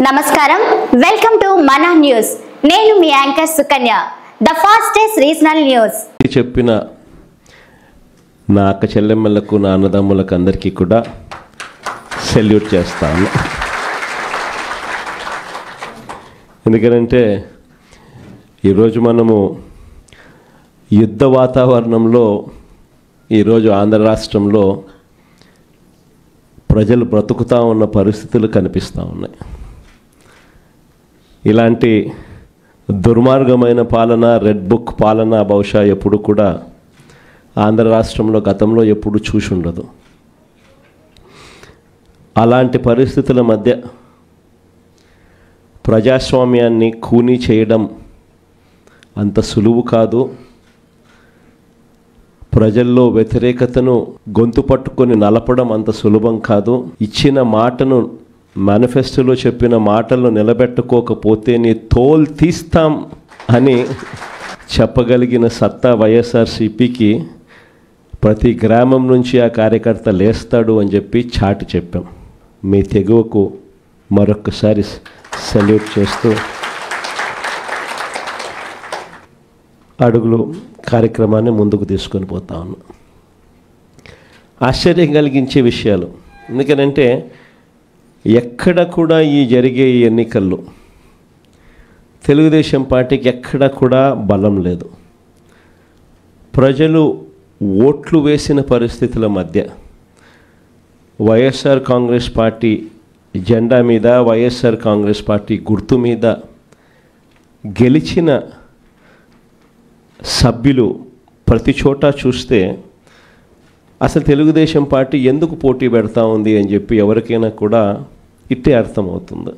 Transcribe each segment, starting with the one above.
నమస్కారం welcome to మన news నేను మీ anchor Sukanya the fastest regional news చెప్పిన నా అక్క చెల్లెమ్మలకు నా అన్నదమ్ములకు అందరికీ కూడా సెల్యూట్ చేస్తాను. ఎందుకంటే ఈరోజు మనము యుద్ధ వాతావరణంలో ఈరోజు ఆంధ్ర రాష్ట్రంలో ప్రజలు బ్రతుకుతూ ఉన్న పరిస్థితులు కనిపిస్తూ ఉన్నాయి. ఇలాంటి దుర్మార్గమైన పాలన, రెడ్ బుక్ పాలన బహుశా ఎప్పుడు కూడా ఆంధ్ర రాష్ట్రంలో గతంలో ఎప్పుడు చూసి ఉండదు. అలాంటి పరిస్థితుల మధ్య ప్రజాస్వామ్యాన్ని ఖూనీ చేయడం అంత సులువు కాదు. ప్రజల్లో వ్యతిరేకతను గొంతు పట్టుకొని నలపడం అంత సులభం కాదు. ఇచ్చిన మాటను, మేనిఫెస్టోలో చెప్పిన మాటలను నిలబెట్టుకోకపోతే నీ తోల్ తీస్తాం అని చెప్పగలిగిన సత్తా వైఎస్ఆర్సీపీకి ప్రతి గ్రామం నుంచి ఆ కార్యకర్త లేస్తాడు అని చెప్పి చాటి చెప్పాం. మీ తెగువకు మరొకసారి సెల్యూట్ చేస్తూ అడుగులు కార్యక్రమాన్ని ముందుకు తీసుకొని పోతా ఉన్నాం. ఆశ్చర్యం కలిగించే విషయాలు, ఎందుకనంటే ఎక్కడ కూడా ఈ జరిగే ఈ ఎన్నికల్లో తెలుగుదేశం పార్టీకి ఎక్కడ కూడా బలం లేదు. ప్రజలు ఓట్లు వేసిన పరిస్థితుల మధ్య వైఎస్ఆర్ కాంగ్రెస్ పార్టీ జెండా మీద, వైఎస్ఆర్ కాంగ్రెస్ పార్టీ గుర్తు మీద గెలిచిన సభ్యులు ప్రతి చోట చూస్తే అసలు తెలుగుదేశం పార్టీ ఎందుకు పోటీ పెడతా ఉంది అని చెప్పి ఎవరికైనా కూడా ఇట్టే అర్థమవుతుంది.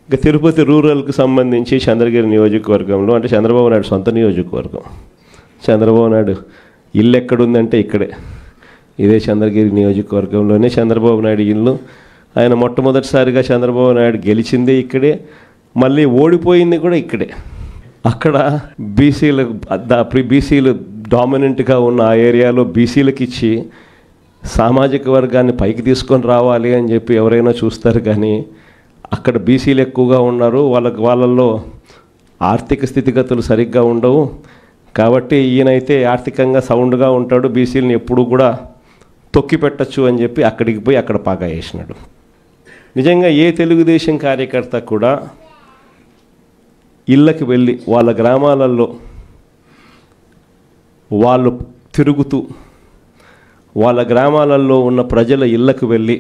ఇక తిరుపతి రూరల్కి సంబంధించి చంద్రగిరి నియోజకవర్గంలో, అంటే చంద్రబాబు నాయుడు సొంత నియోజకవర్గం, చంద్రబాబు నాయుడు ఇల్లు ఎక్కడుందంటే ఇక్కడే, ఇదే చంద్రగిరి నియోజకవర్గంలోనే చంద్రబాబు నాయుడు ఇల్లు. ఆయన మొట్టమొదటిసారిగా చంద్రబాబు నాయుడు గెలిచిందే ఇక్కడే, మళ్ళీ ఓడిపోయింది కూడా ఇక్కడే. అక్కడ బీసీలు డామినెంట్గా ఉన్న ఆ ఏరియాలో బీసీలకు ఇచ్చి సామాజిక వర్గాన్ని పైకి తీసుకొని రావాలి అని చెప్పి ఎవరైనా చూస్తారు. కానీ అక్కడ బీసీలు ఎక్కువగా ఉన్నారు, వాళ్ళల్లో ఆర్థిక స్థితిగతులు సరిగ్గా ఉండవు. కాబట్టి ఈయనైతే ఆర్థికంగా సౌండ్గా ఉంటాడు, బీసీలను ఎప్పుడూ కూడా తొక్కి పెట్టచ్చు అని చెప్పి అక్కడికి పోయి అక్కడ పాగా వేసినాడు. నిజంగా ఏ తెలుగుదేశం కార్యకర్త కూడా ఇళ్ళకి వెళ్ళి వాళ్ళ గ్రామాలలో వాళ్ళు తిరుగుతూ వాళ్ళ గ్రామాలలో ఉన్న ప్రజల ఇళ్ళకు వెళ్ళి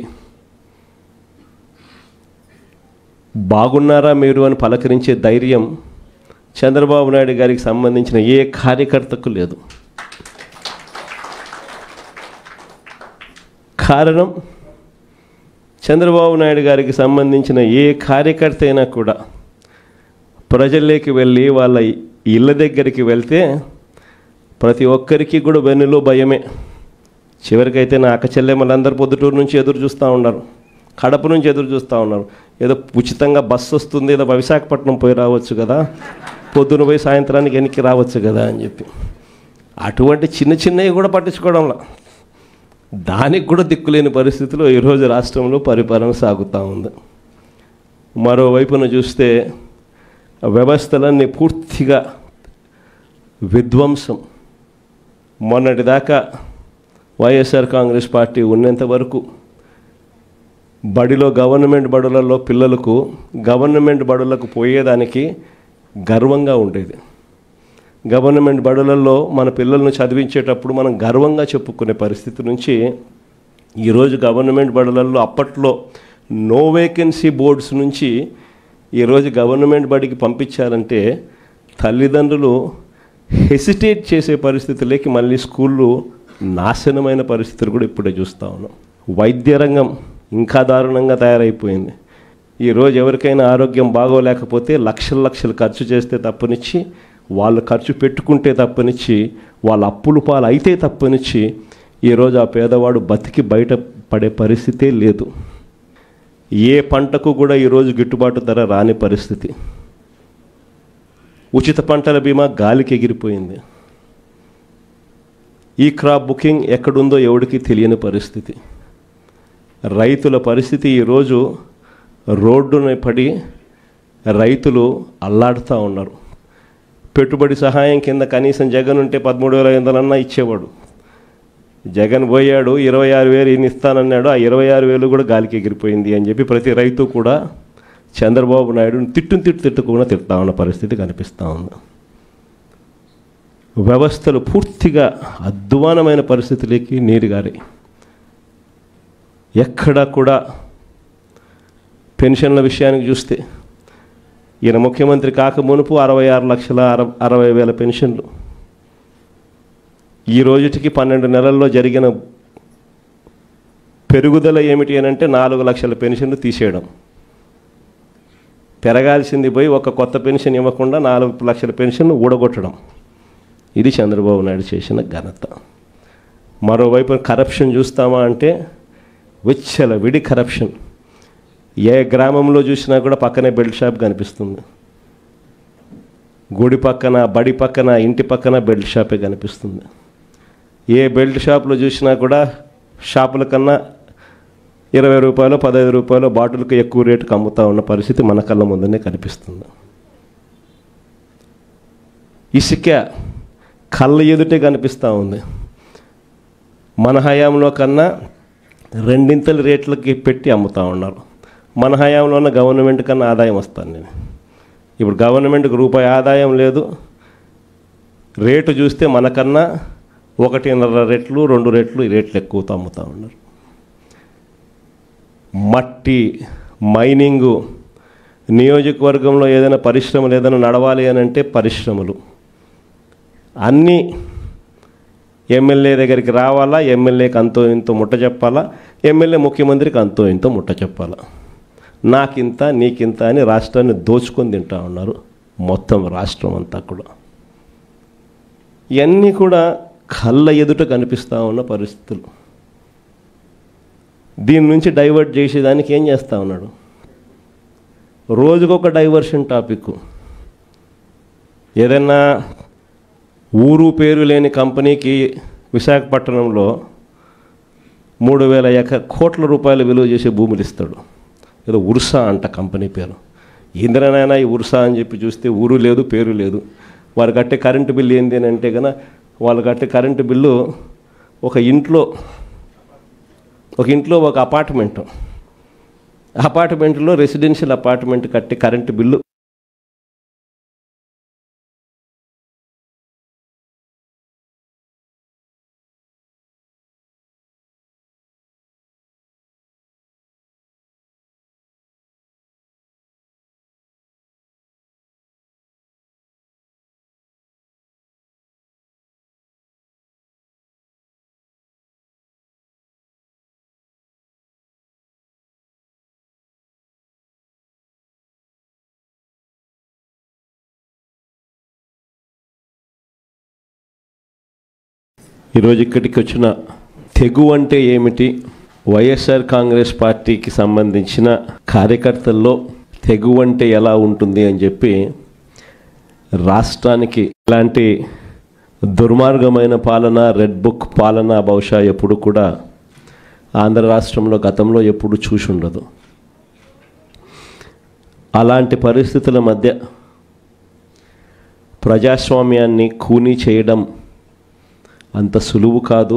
బాగున్నారా మీరు అని పలకరించే ధైర్యం చంద్రబాబు నాయుడు గారికి సంబంధించిన ఏ కార్యకర్తకు లేదు. కారణం, చంద్రబాబు నాయుడు గారికి సంబంధించిన ఏ కార్యకర్త అయినా కూడా ప్రజల్లోకి వెళ్ళి వాళ్ళ ఇళ్ళ దగ్గరికి వెళ్తే ప్రతి ఒక్కరికి కూడా వెన్నులో భయమే. చివరికైతే నా అక్క చెల్లెమ్మలందరూ పొద్దుటూరు నుంచి ఎదురు చూస్తూ ఉన్నారు, కడప నుంచి ఎదురు చూస్తూ ఉన్నారు. ఏదో ఉచితంగా బస్సు వస్తుంది, ఏదో విశాఖపట్నం పోయి రావచ్చు కదా, పొద్దున పోయి సాయంత్రానికి వెనక్కి రావచ్చు కదా అని చెప్పి. అటువంటి చిన్న చిన్నవి కూడా పట్టించుకోవడంలా, దానికి కూడా దిక్కులేని పరిస్థితిలో ఈరోజు రాష్ట్రంలో పరిపాలన సాగుతూ ఉంది. మరోవైపున చూస్తే వ్యవస్థలన్నీ పూర్తిగా విధ్వంసం. మొన్నటిదాకా వైఎస్ఆర్ కాంగ్రెస్ పార్టీ ఉన్నంత వరకు గవర్నమెంట్ బడులలో పిల్లలకు గవర్నమెంట్ బడులకు పోయేదానికి గర్వంగా ఉండేది. గవర్నమెంట్ బడులలో మన పిల్లలను చదివించేటప్పుడు మనం గర్వంగా చెప్పుకునే పరిస్థితి నుంచి ఈరోజు గవర్నమెంట్ బడులలో అప్పట్లో నో వేకెన్సీ బోర్డ్స్ నుంచి ఈరోజు గవర్నమెంట్ బడికి పంపించారంటే తల్లిదండ్రులు హెసిటేట్ చేసే పరిస్థితులకి మళ్ళీ స్కూళ్ళు నాశనమైన పరిస్థితులు కూడా ఇప్పుడే చూస్తూ ఉన్నాం. వైద్య రంగం ఇంకా దారుణంగా తయారైపోయింది. ఈరోజు ఎవరికైనా ఆరోగ్యం బాగోలేకపోతే లక్షలు ఖర్చు చేస్తే తప్పనిచ్చి, వాళ్ళు ఖర్చు పెట్టుకుంటే తప్పనిచ్చి, వాళ్ళ అప్పులు పాలు అయితే తప్పనిచ్చి ఈరోజు ఆ పేదవాడు బతికి బయట పడే పరిస్థితే లేదు. ఏ పంటకు కూడా ఈరోజు గిట్టుబాటు ధర రాని పరిస్థితి. ఉచిత పంటల బీమా గాలికి ఎగిరిపోయింది. ఈ క్రాప్ బుకింగ్ ఎక్కడుందో ఎవడికి తెలియని పరిస్థితి. రైతుల పరిస్థితి ఈరోజు రోడ్డున పడి రైతులు అల్లాడుతూ ఉన్నారు. పెట్టుబడి సహాయం కింద కనీసం జగన్ ఉంటే 13,500 ఇచ్చేవాడు. జగన్ పోయాడు, 26,000 ఈయన ఇస్తానన్నాడు. ఆ 26,000 కూడా గాలికి ఎగిరిపోయింది అని చెప్పి ప్రతి రైతు కూడా చంద్రబాబు నాయుడుని తిట్టుకుండా తిడతా ఉన్న పరిస్థితి కనిపిస్తూ ఉంది. వ్యవస్థలు పూర్తిగా అధ్వానమైన పరిస్థితులకి నీరుగారి. ఎక్కడా కూడా పెన్షన్ల విషయానికి చూస్తే ఈయన ముఖ్యమంత్రి కాక మునుపు 66,60,000 పెన్షన్లు. ఈ రోజుటికి 12 నెలల్లో జరిగిన పెరుగుదల ఏమిటి అని అంటే 4 లక్షల పెన్షన్లు తీసేయడం. పెరగాల్సింది పోయి ఒక కొత్త పెన్షన్ ఇవ్వకుండా 4 లక్షల పెన్షన్లు ఊడగొట్టడం. ఇది చంద్రబాబు నాయుడు చేసిన ఘనత. మరోవైపు కరప్షన్ చూస్తామా అంటే విడి కరప్షన్. ఏ గ్రామంలో చూసినా కూడా పక్కనే బెల్ట్ షాప్ కనిపిస్తుంది. గుడి పక్కన, బడి పక్కన, ఇంటి పక్కన బెల్ట్ షాపే కనిపిస్తుంది. ఏ బెల్ట్ షాప్లో చూసినా కూడా షాపుల కన్నా 20 రూపాయలు 15 రూపాయలు బాటిల్కి ఎక్కువ రేటుకి అమ్ముతూ ఉన్న పరిస్థితి మన కళ్ళ ముందనే కనిపిస్తుంది. ఇసుక కళ్ళ ఎదుటే కనిపిస్తూ ఉంది. మన హయాంలో కన్నా 2 రేట్లకి పెట్టి అమ్ముతూ ఉన్నారు. మన హయాంలో ఉన్న గవర్నమెంట్ కన్నా ఆదాయం వస్తాను నేను. ఇప్పుడు గవర్నమెంట్కి రూపాయి ఆదాయం లేదు. రేటు చూస్తే మనకన్నా 1.5 రెట్లు 2 రెట్లు ఈ రేట్లు ఎక్కువతో అమ్ముతూ ఉన్నారు. మట్టి మైనింగు, నియోజకవర్గంలో ఏదైనా పరిశ్రమలు ఏదైనా నడవాలి అని అంటే పరిశ్రమలు అన్నీ ఎమ్మెల్యే దగ్గరికి రావాలా, ఎమ్మెల్యేకి అంతో ఇంతో ముట్ట చెప్పాలా, ఎమ్మెల్యే ముఖ్యమంత్రికి అంతో ఇంతో ముట్ట చెప్పాలా. నాకింత నీకింత అని రాష్ట్రాన్ని దోచుకొని తింటా ఉన్నారు మొత్తం రాష్ట్రం అంతా కూడా. ఇవన్నీ కూడా కళ్ళ ఎదుట కనిపిస్తూ ఉన్న పరిస్థితులు. దీని నుంచి డైవర్ట్ చేసేదానికి ఏం చేస్తూ ఉన్నాడు? రోజుకొక డైవర్షన్ టాపిక్. ఏదైనా ఊరు పేరు లేని కంపెనీకి విశాఖపట్నంలో 3,000 కోట్ల రూపాయలు విలువ చేసే భూములు ఇస్తాడు. ఏదో ఉర్సా అంట కంపెనీ పేరు. ఇంద్రనైనా ఈ ఉర్సా అని చెప్పి చూస్తే ఊరు లేదు, పేరు లేదు. వారు కట్టే కరెంటు బిల్లు ఏంటి అని అంటే కనుక వాళ్ళు కట్టే కరెంటు బిల్లు ఒక ఇంట్లో ఒక అపార్ట్మెంట్లో రెసిడెన్షియల్ అపార్ట్మెంట్ కట్టే కరెంటు బిల్లు ఈరోజు ఇక్కడికి వచ్చిన తెగు అంటే ఏమిటి, వైఎస్ఆర్ కాంగ్రెస్ పార్టీకి సంబంధించిన కార్యకర్తల్లో తెగు అంటే ఎలా ఉంటుంది అని చెప్పి రాష్ట్రానికి ఇలాంటి దుర్మార్గమైన పాలన, రెడ్ బుక్ పాలన బహుశా ఎప్పుడు కూడా ఆంధ్ర రాష్ట్రంలో గతంలో ఎప్పుడు చూసి ఉండదు. అలాంటి పరిస్థితుల మధ్య ప్రజాస్వామ్యాన్ని ఖూనీ చేయడం అంత సులువు కాదు.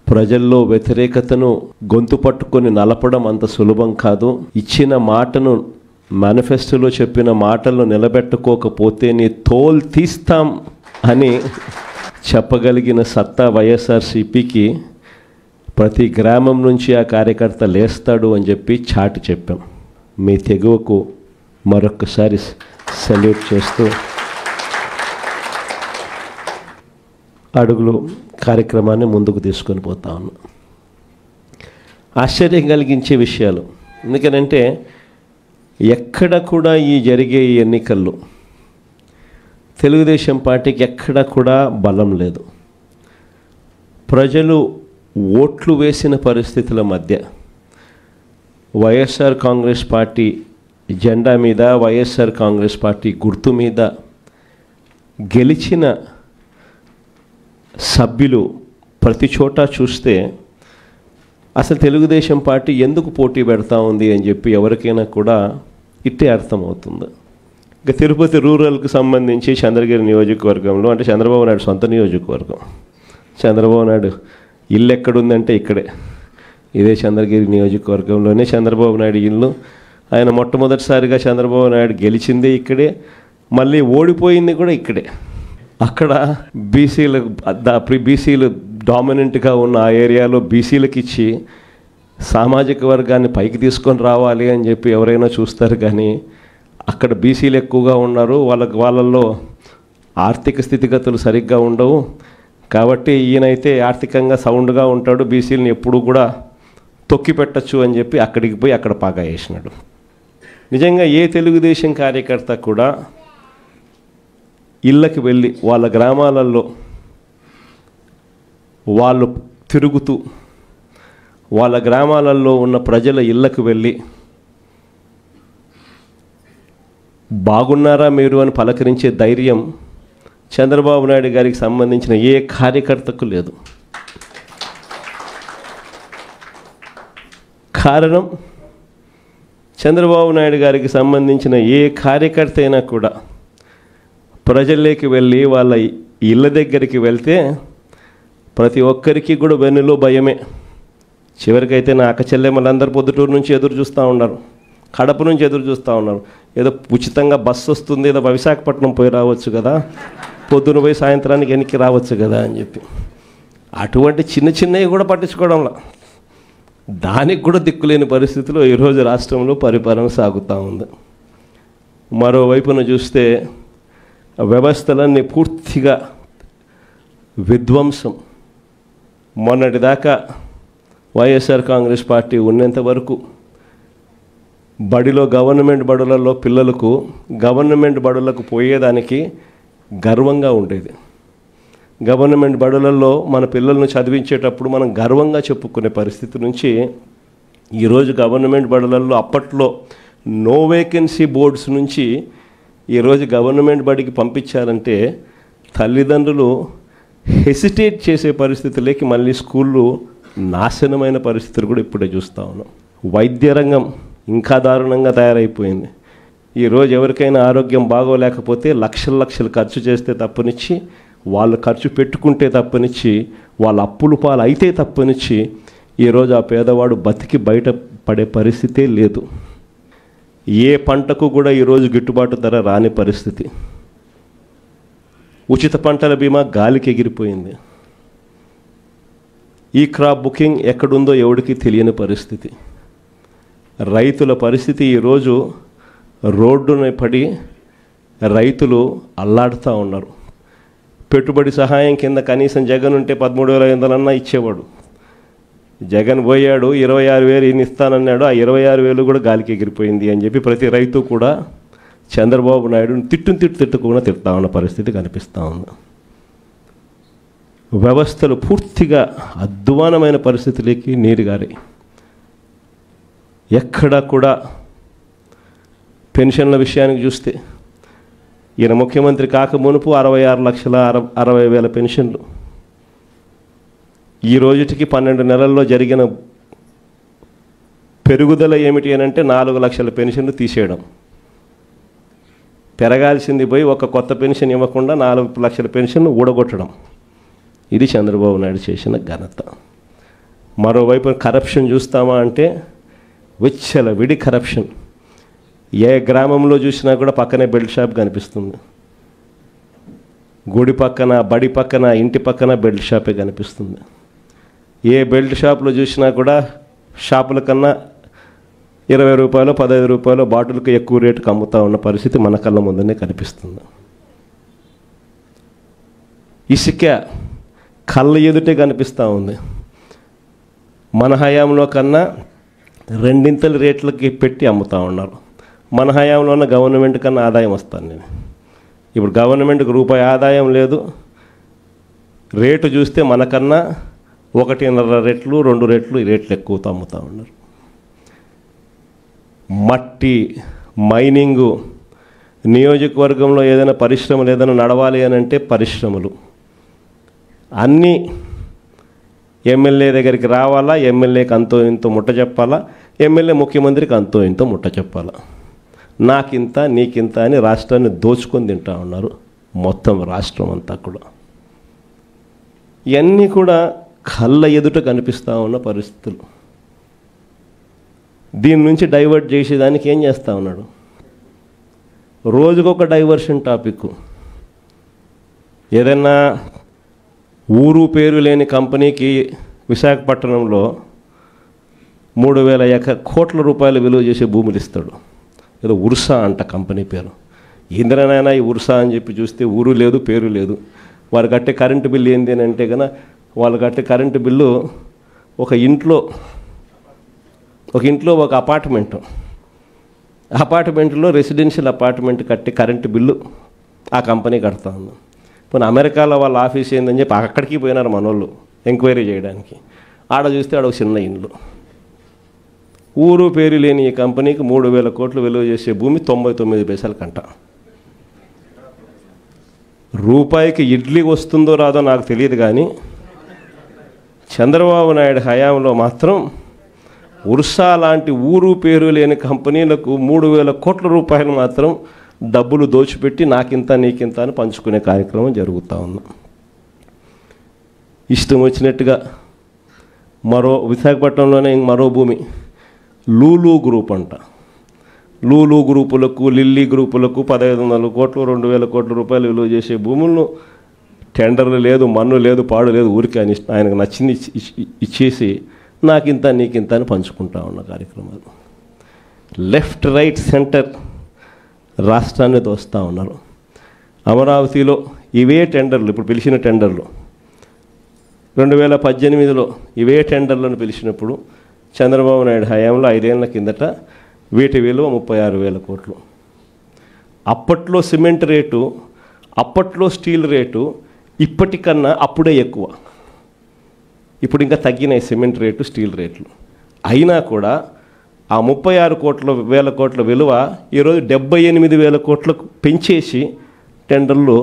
ప్రజల్లో వ్యతిరేకతను గొంతు పట్టుకొని నలపడం అంత సులభం కాదు. ఇచ్చిన మాటను, మేనిఫెస్టోలో చెప్పిన మాటలను నిలబెట్టుకోకపోతే నీ తోలు తీస్తాం అని చెప్పగలిగిన సత్తా వైఎస్ఆర్సీపీకి ప్రతి గ్రామం నుంచి ఆ కార్యకర్త లేస్తాడు అని చెప్పి చాటి చెప్పాం. మీ తెగువకు మరొకసారి సెల్యూట్ చేస్తూ అడుగులు కార్యక్రమాన్ని ముందుకు తీసుకొని పోతా ఉన్నాం. ఆశ్చర్యం కలిగించే విషయాలు. ఎందుకనంటే ఎక్కడ కూడా ఈ జరిగే ఈ ఎన్నికల్లో తెలుగుదేశం పార్టీకి ఎక్కడ కూడా బలం లేదు. ప్రజలు ఓట్లు వేసిన పరిస్థితుల మధ్య వైఎస్ఆర్ కాంగ్రెస్ పార్టీ జెండా మీద, వైఎస్ఆర్ కాంగ్రెస్ పార్టీ గుర్తు మీద గెలిచిన సభ్యులు ప్రతి చోట చూస్తే అసలు తెలుగుదేశం పార్టీ ఎందుకు పోటీ పెడతా ఉంది అని చెప్పి ఎవరికైనా కూడా ఇట్టే అర్థమవుతుంది. ఇక తిరుపతి రూరల్కి సంబంధించి చంద్రగిరి నియోజకవర్గంలో, అంటే చంద్రబాబు నాయుడు సొంత నియోజకవర్గం, చంద్రబాబు నాయుడు ఇల్లు ఎక్కడుందంటే ఇక్కడే, ఇదే చంద్రగిరి నియోజకవర్గంలోనే చంద్రబాబు నాయుడు ఇల్లు. ఆయన మొట్టమొదటిసారిగా చంద్రబాబు నాయుడు గెలిచిందే ఇక్కడే, మళ్ళీ ఓడిపోయింది కూడా ఇక్కడే. అక్కడ బీసీలు డామినెంట్గా ఉన్న ఆ ఏరియాలో బీసీలకు ఇచ్చి సామాజిక వర్గాన్ని పైకి తీసుకొని రావాలి అని చెప్పి ఎవరైనా చూస్తారు, కానీ అక్కడ బీసీలు ఎక్కువగా ఉన్నారు, వాళ్ళల్లో ఆర్థిక స్థితిగతులు సరిగ్గా ఉండవు. కాబట్టి ఈయనైతే ఆర్థికంగా సౌండ్గా ఉంటాడు, బీసీలని ఎప్పుడూ కూడా తొక్కి పెట్టచ్చు అని చెప్పి అక్కడికి పోయి అక్కడ పాగా వేసినాడు. నిజంగా ఏ తెలుగుదేశం కార్యకర్త కూడా ఇళ్ళకి వెళ్ళి వాళ్ళ గ్రామాలలో వాళ్ళు తిరుగుతూ వాళ్ళ గ్రామాలలో ఉన్న ప్రజల ఇళ్ళకు వెళ్ళి బాగున్నారా మీరు అని పలకరించే ధైర్యం చంద్రబాబు నాయుడు గారికి సంబంధించిన ఏ కార్యకర్తకు లేదు. కారణం, చంద్రబాబు నాయుడు గారికి సంబంధించిన ఏ కార్యకర్త అయినా కూడా ప్రజల్లోకి వెళ్ళి వాళ్ళ ఇళ్ళ దగ్గరికి వెళ్తే ప్రతి ఒక్కరికి కూడా వెన్నులో భయమే. చివరికైతే నా అక్క చెల్లెమ్మలందరూ పొద్దుటూరు నుంచి ఎదురు చూస్తూ ఉన్నారు, కడప నుంచి ఎదురు చూస్తూ ఉన్నారు. ఏదో ఉచితంగా బస్సు వస్తుంది, ఏదో విశాఖపట్నం పోయి రావచ్చు కదా, పొద్దున పోయి సాయంత్రానికి వెనక్కి రావచ్చు కదా అని చెప్పి అటువంటి చిన్న చిన్నవి కూడా పట్టించుకోవడంలో దానికి కూడా దిక్కులేని పరిస్థితిలో ఈరోజు రాష్ట్రంలో పరిపాలన సాగుతూ ఉంది. మరోవైపున చూస్తే వ్యవస్థలన్నీ పూర్తిగా విధ్వంసం. మొన్నటిదాకా వైఎస్ఆర్ కాంగ్రెస్ పార్టీ ఉన్నంత వరకు గవర్నమెంట్ బడులలో పిల్లలకు గవర్నమెంట్ బడులకు పోయేదానికి గర్వంగా ఉండేది. గవర్నమెంట్ బడులలో మన పిల్లలను చదివించేటప్పుడు మనం గర్వంగా చెప్పుకునే పరిస్థితి నుంచి ఈరోజు గవర్నమెంట్ బడులలో అప్పట్లో నో వేకెన్సీ బోర్డ్స్ నుంచి ఈరోజు గవర్నమెంట్ బడికి పంపించారంటే తల్లిదండ్రులు హెసిటేట్ చేసే పరిస్థితులకి మళ్ళీ స్కూళ్ళు నాశనమైన పరిస్థితులు కూడా ఇప్పుడే చూస్తూ ఉన్నాం. వైద్య రంగం ఇంకా దారుణంగా తయారైపోయింది. ఈరోజు ఎవరికైనా ఆరోగ్యం బాగోలేకపోతే లక్షలు ఖర్చు చేస్తే తప్పనిచ్చి, వాళ్ళు ఖర్చు పెట్టుకుంటే తప్పనిచ్చి, వాళ్ళ అప్పులు పాలు అయితే తప్పనిచ్చి ఈరోజు ఆ పేదవాడు బతికి బయట పడే పరిస్థితే లేదు. ఏ పంటకు కూడా ఈరోజు గిట్టుబాటు ధర రాని పరిస్థితి. ఉచిత పంటల బీమా గాలికి ఎగిరిపోయింది. ఈ క్రాప్ బుకింగ్ ఎక్కడుందో ఎవడికి తెలియని పరిస్థితి. రైతుల పరిస్థితి ఈరోజు రోడ్డున పడి రైతులు అల్లాడుతూ ఉన్నారు. పెట్టుబడి సహాయం కింద కనీసం జగన్ ఉంటే 13,500 ఇచ్చేవాడు. జగన్ పోయాడు, 26,000 ఈయన ఇస్తానన్నాడు, ఆ 26,000 కూడా గాలికి ఎగిరిపోయింది అని చెప్పి ప్రతి రైతు కూడా చంద్రబాబు నాయుడుని తిట్టుకుండా తిడతా ఉన్న పరిస్థితి కనిపిస్తూ ఉంది. వ్యవస్థలు పూర్తిగా అధ్వానమైన పరిస్థితులకి నీరుగారాయి. ఎక్కడా కూడా పెన్షన్ల విషయానికి చూస్తే ఈయన ముఖ్యమంత్రి కాక మునుపు 66,60,000 పెన్షన్లు. ఈ రోజుటికి 12 నెలల్లో జరిగిన పెరుగుదల ఏమిటి అని అంటే 4 లక్షల పెన్షన్లు తీసేయడం. పెరగాల్సింది పోయి ఒక కొత్త పెన్షన్ ఇవ్వకుండా 4 లక్షల పెన్షన్లు ఊడగొట్టడం. ఇది చంద్రబాబు నాయుడు చేసిన ఘనత. మరోవైపు కరప్షన్ చూస్తామా అంటే విడి కరప్షన్. ఏ గ్రామంలో చూసినా కూడా పక్కనే బెల్ట్ షాప్ కనిపిస్తుంది. గుడి పక్కన, బడి పక్కన, ఇంటి పక్కన బెల్ట్ షాపే కనిపిస్తుంది. ఏ బెల్ట్ షాప్లో చూసినా కూడా షాపుల కన్నా 20 రూపాయలు 15 రూపాయలు బాటిల్కి ఎక్కువ రేటుకి అమ్ముతూ ఉన్న పరిస్థితి మన కళ్ళ ముందనే కనిపిస్తుంది. ఇసుక కళ్ళ ఎదుటే కనిపిస్తూ ఉంది. మన హయాంలో కన్నా 2 రేట్లకి పెట్టి అమ్ముతూ ఉన్నారు. మన హయాంలో ఉన్న గవర్నమెంట్ కన్నా ఆదాయం వస్తాను నేను. ఇప్పుడు గవర్నమెంట్కి రూపాయి ఆదాయం లేదు. రేటు చూస్తే మనకన్నా 1.5 రెట్లు 2 రెట్లు ఈ రేట్లు ఎక్కువతో అమ్ముతూ ఉన్నారు. మట్టి మైనింగు, నియోజకవర్గంలో ఏదైనా పరిశ్రమలు ఏదైనా నడవాలి అని అంటే పరిశ్రమలు అన్నీ ఎమ్మెల్యే దగ్గరికి రావాలా, ఎమ్మెల్యేకి అంతో ఇంతో ముట్ట చెప్పాలా, ఎమ్మెల్యే ముఖ్యమంత్రికి అంతో ఇంతో ముట్ట చెప్పాలా. నాకింత నీకింత అని రాష్ట్రాన్ని దోచుకొని తింటా ఉన్నారు మొత్తం రాష్ట్రం అంతా కూడా. ఇవన్నీ కూడా కళ్ళ ఎదుట కనిపిస్తూ ఉన్న పరిస్థితులు. దీని నుంచి డైవర్ట్ చేసేదానికి ఏం చేస్తూ ఉన్నాడు? రోజుకొక డైవర్షన్ టాపిక్. ఏదైనా ఊరు పేరు లేని కంపెనీకి విశాఖపట్నంలో 3,000 కోట్ల రూపాయలు విలువ చేసే భూములు ఇస్తాడు. ఏదో ఉర్సా అంట కంపెనీ పేరు. ఇంద్రనైనా ఈ ఉర్సా అని చెప్పి చూస్తే ఊరు లేదు, పేరు లేదు. వారు కట్టే కరెంటు బిల్లు ఏంది అని అంటే కనుక వాళ్ళు కట్టే కరెంటు బిల్లు ఒక ఇంట్లో ఒక అపార్ట్మెంట్లో రెసిడెన్షియల్ అపార్ట్మెంట్ కట్టే కరెంటు బిల్లు ఆ కంపెనీ కడతా ఉంది. పోనీ అమెరికాలో వాళ్ళ ఆఫీస్ ఏందని చెప్పి అక్కడికి పోయినారు మనోళ్ళు ఎంక్వైరీ చేయడానికి. ఆడ చూస్తే ఆడ ఒక చిన్న ఇండ్లు. ఊరు పేరు లేని ఈ కంపెనీకి 3,000 కోట్లు విలువ చేసే భూమి 99 పైసలకంట. రూపాయికి ఇడ్లీ వస్తుందో రాదో నాకు తెలియదు, కానీ చంద్రబాబు నాయుడు హయాంలో మాత్రం ఉర్సా లాంటి ఊరు పేరు లేని కంపెనీలకు 3,000 కోట్ల రూపాయలు మాత్రం డబ్బులు దోచిపెట్టి నాకింత నీకింత అని పంచుకునే కార్యక్రమం జరుగుతూ ఉంది. ఇష్టం వచ్చినట్టుగా విశాఖపట్నంలోనే మరో భూమి లూలు గ్రూప్ అంట. లూలు గ్రూపులకు, లిల్లీ గ్రూపులకు 1,500 కోట్లు 2,000 కోట్ల రూపాయలు విలువ చేసే భూములను టెండర్లు లేదు, మన్ను లేదు, పాడు లేదు, ఊరికి ఆయనకు నచ్చింది ఇచ్చేసి నాకింత నీకింత అని పంచుకుంటా ఉన్న కార్యక్రమాలు. లెఫ్ట్ రైట్ సెంటర్ రాష్ట్రాన్ని దోస్తూ ఉన్నారు. అమరావతిలో ఇవే టెండర్లు, ఇప్పుడు పిలిచిన టెండర్లు 2018లో ఇవే టెండర్లను పిలిచినప్పుడు చంద్రబాబు నాయుడు హయాంలో 5 ఏళ్ల కిందట వీటి విలువ 36,000 కోట్లు. అప్పట్లో సిమెంట్ రేటు, అప్పట్లో స్టీల్ రేటు ఇప్పటికన్నా అప్పుడే ఎక్కువ. ఇప్పుడు ఇంకా తగ్గినాయి సిమెంట్ రేటు, స్టీల్ రేట్లు. అయినా కూడా ఆ 36,000 కోట్ల విలువ ఈరోజు 78,000 కోట్లకు పెంచేసి టెండర్లు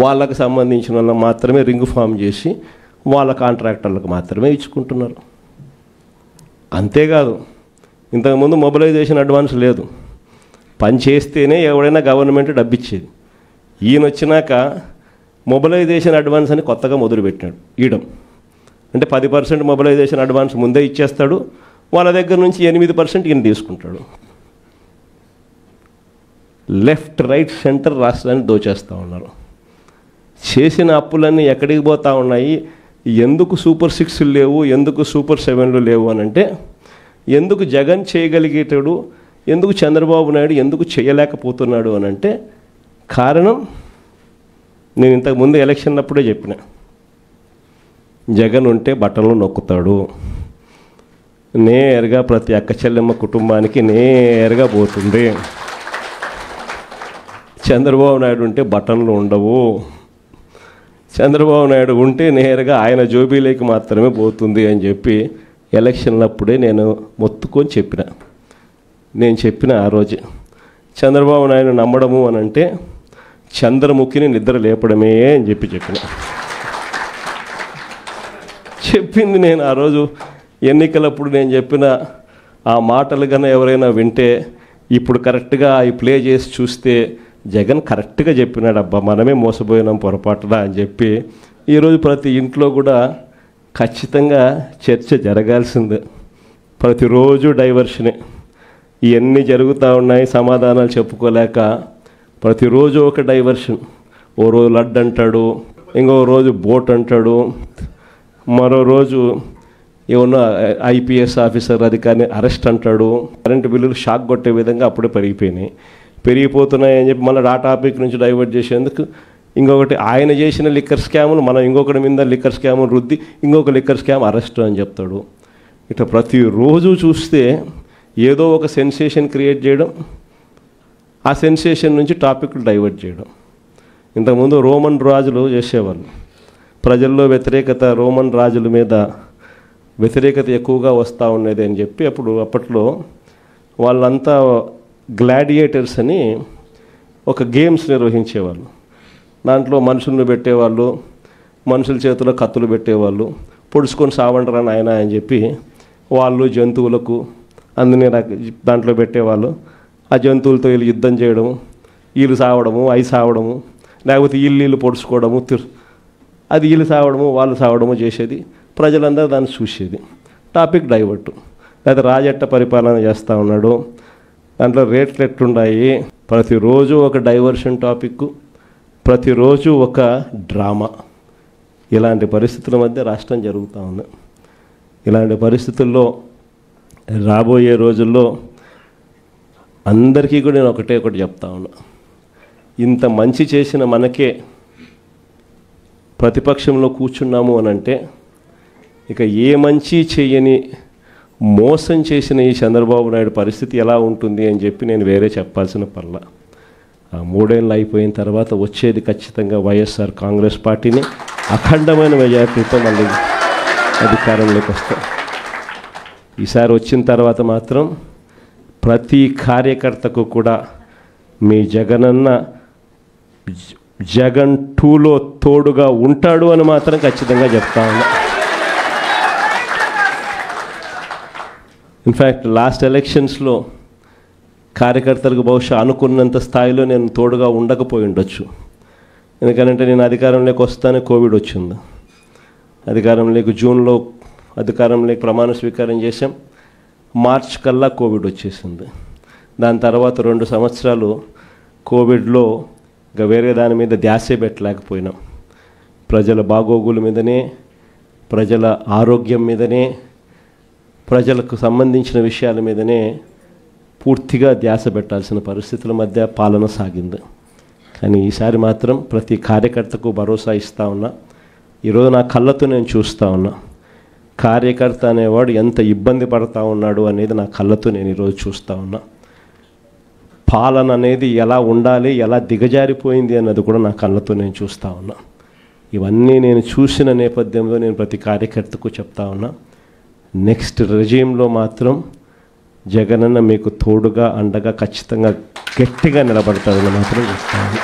వాళ్ళకు సంబంధించిన వాళ్ళకి మాత్రమే రింగ్ ఫామ్ చేసి వాళ్ళ కాంట్రాక్టర్లకు మాత్రమే ఇచ్చుకుంటున్నారు. అంతేకాదు, ఇంతకుముందు మొబిలైజేషన్ అడ్వాన్స్ లేదు. పని చేస్తేనే ఎవడైనా గవర్నమెంట్ డబ్బిచ్చేది. ఈయన వచ్చినాక మొబిలైజేషన్ అడ్వాన్స్ అని కొత్తగా మొదలుపెట్టినాడు ఇయడం. అంటే 10% మొబిలైజేషన్ అడ్వాన్స్ ముందే ఇచ్చేస్తాడు, వాళ్ళ దగ్గర నుంచి 8% ఈయన తీసుకుంటాడు. లెఫ్ట్ రైట్ సెంటర్ రాష్ట్రాన్ని దోచేస్తూ ఉన్నారు. చేసిన అప్పులన్నీ ఎక్కడికి పోతూ ఉన్నాయి? ఎందుకు సూపర్ 6 లేవు, ఎందుకు సూపర్ 7 లేవు అని అంటే, ఎందుకు జగన్ చేయగలిగేటాడు, ఎందుకు చంద్రబాబు నాయుడు ఎందుకు చేయలేకపోతున్నాడు అని అంటే కారణం నేను ఇంతకుముందు ఎలక్షన్ అప్పుడే చెప్పిన. జగన్ ఉంటే బట్టలు నొక్కుతాడు, నేరుగా ప్రతి అక్క చెల్లెమ్మ కుటుంబానికి నేరుగా పోతుంది. చంద్రబాబు నాయుడు ఉంటే బట్టలు ఉండవు. చంద్రబాబు నాయుడు ఉంటే నేరుగా ఆయన జోబీలోకి మాత్రమే పోతుంది అని చెప్పి ఎలక్షన్లప్పుడే నేను మొత్తుకొని చెప్పిన. నేను చెప్పిన ఆ రోజు చంద్రబాబు నాయుడు నమ్మడము అని అంటే చంద్రముఖిని నిద్ర లేపడమే అని చెప్పిన. చెప్పింది నేను ఆ రోజు ఎన్నికలప్పుడు నేను చెప్పిన ఆ మాటలు కన్నా ఎవరైనా వింటే ఇప్పుడు కరెక్ట్గా అవి ప్లే చేసి చూస్తే జగన్ కరెక్ట్గా చెప్పినాడు, అబ్బా మనమే మోసపోయినాం పొరపాటున అని చెప్పి. ఈరోజు ప్రతి ఇంట్లో కూడా ఖచ్చితంగా చర్చ జరగాల్సిందే. ప్రతిరోజు డైవర్షనే. ఇవన్నీ జరుగుతూ ఉన్నాయి, సమాధానాలు చెప్పుకోలేక ప్రతిరోజు ఒక డైవర్షన్. ఓ రోజు లడ్డు అంటాడు, ఇంకో రోజు బోట్ అంటాడు, మరో రోజు ఏమన్నా ఐపీఎస్ ఆఫీసర్ అధికారిని అరెస్ట్ అంటాడు. కరెంటు బిల్లులు షాక్ కొట్టే విధంగా అప్పుడే పెరిగిపోతున్నాయి అని చెప్పి మళ్ళీ ఆ టాపిక్ నుంచి డైవర్ట్ చేసేందుకు ఇంకొకటి ఆయన చేసిన లిక్కర్ స్కాములు మనం ఇంకొకటి మీద లిక్కర్ స్కాములు రుద్ది ఇంకొక లిక్కర్ స్కామ్ అరెస్ట్ అని చెప్తాడు. ఇట్లా ప్రతిరోజు చూస్తే ఏదో ఒక సెన్సేషన్ క్రియేట్ చేయడం, ఆ సెన్సేషన్ నుంచి టాపిక్లు డైవర్ట్ చేయడం. ఇంతకుముందు రోమన్ రాజులు చేసేవాళ్ళు. ప్రజల్లో వ్యతిరేకత, రోమన్ రాజుల మీద వ్యతిరేకత ఎక్కువగా వస్తూ ఉండేది అని చెప్పి అప్పట్లో వాళ్ళంతా గ్లాడియేటర్స్ అని ఒక గేమ్స్ నిర్వహించేవాళ్ళు. దాంట్లో మనుషులను పెట్టేవాళ్ళు, మనుషుల చేతిలో కత్తులు పెట్టేవాళ్ళు, పొడుచుకొని సావండరా నాయన అని చెప్పి వాళ్ళు జంతువులకు అందుని దాంట్లో పెట్టేవాళ్ళు. ఆ జంతువులతో వీళ్ళు యుద్ధం చేయడము, వీళ్ళు సావడము, అవి సావడము, లేకపోతే వీళ్ళు పొడుచుకోవడము, అది వీళ్ళు సావడము వాళ్ళు సావడము చేసేది. ప్రజలందరూ దాన్ని చూసేది. Topic divert. లేదా రాజెట్ట పరిపాలన చేస్తూ ఉన్నాడు, దాంట్లో రేట్లు ఎట్లున్నాయి, ప్రతిరోజు ఒక డైవర్షన్ టాపిక్, ప్రతిరోజు ఒక డ్రామా. ఇలాంటి పరిస్థితుల మధ్య రాష్ట్రం జరుగుతూ ఉంది. ఇలాంటి పరిస్థితుల్లో రాబోయే రోజుల్లో అందరికీ కూడా నేను ఒకటి చెప్తా ఉన్నా. ఇంత మంచి చేసిన మనకే ప్రతిపక్షంలో కూర్చున్నాము అని అంటే ఇక ఏ మంచి చేయని మోసం చేసిన ఈ చంద్రబాబు నాయుడు పరిస్థితి ఎలా ఉంటుంది అని చెప్పి నేను వేరే చెప్పాల్సిన పర్లా. ఆ 3 ఏళ్ళు అయిపోయిన తర్వాత వచ్చేది ఖచ్చితంగా వైఎస్ఆర్ కాంగ్రెస్ పార్టీని అఖండమైన మెజారిటీతో మళ్ళీ అధికారంలోకి వస్తాం. ఈసారి వచ్చిన తర్వాత మాత్రం ప్రతి కార్యకర్తకు కూడా మీ జగనన్న జగన్ 2లో తోడుగా ఉంటాడు అని మాత్రం ఖచ్చితంగా చెప్తా ఉన్నా. ఇన్ఫ్యాక్ట్ లాస్ట్ ఎలక్షన్స్లో కార్యకర్తలకు బహుశా అనుకున్నంత స్థాయిలో నేను తోడుగా ఉండకపోయి ఉండొచ్చు. ఎందుకంటే నేను అధికారంలోకి వస్తానే కోవిడ్ వచ్చింది. అధికారంలోకి జూన్లో అధికారంలోకి ప్రమాణ స్వీకారం చేశాం. మార్చ్ కల్లా కోవిడ్ వచ్చేసింది. దాని తర్వాత 2 సంవత్సరాలు కోవిడ్లో ఇంకా వేరే దాని మీద ధ్యాసే పెట్టలేకపోయినాం. ప్రజల బాగోగుల మీదనే, ప్రజల ఆరోగ్యం మీదనే, ప్రజలకు సంబంధించిన విషయాల మీదనే పూర్తిగా ధ్యాస పెట్టాల్సిన పరిస్థితుల మధ్య పాలన సాగింది. కానీ ఈసారి మాత్రం ప్రతి కార్యకర్తకు భరోసా ఇస్తూ ఉన్నా. ఈరోజు నా కళ్ళతో నేను చూస్తూ ఉన్నా. కార్యకర్త అనేవాడు ఎంత ఇబ్బంది పడతా ఉన్నాడు అనేది నా కళ్ళతో నేను ఈరోజు చూస్తూ ఉన్నా. పాలన అనేది ఎలా ఉండాలి, ఎలా దిగజారిపోయింది అన్నది కూడా నా కళ్ళతో నేను చూస్తూ ఉన్నా. ఇవన్నీ నేను చూసిన నేపథ్యంలో నేను ప్రతి కార్యకర్తకు చెప్తా ఉన్నా, నెక్స్ట్ రెజీమ్లో మాత్రం జగనన్న మీకు తోడుగా అండగా ఖచ్చితంగా గట్టిగా నిలబడతాడని మాత్రం చెప్తా ఉన్నా.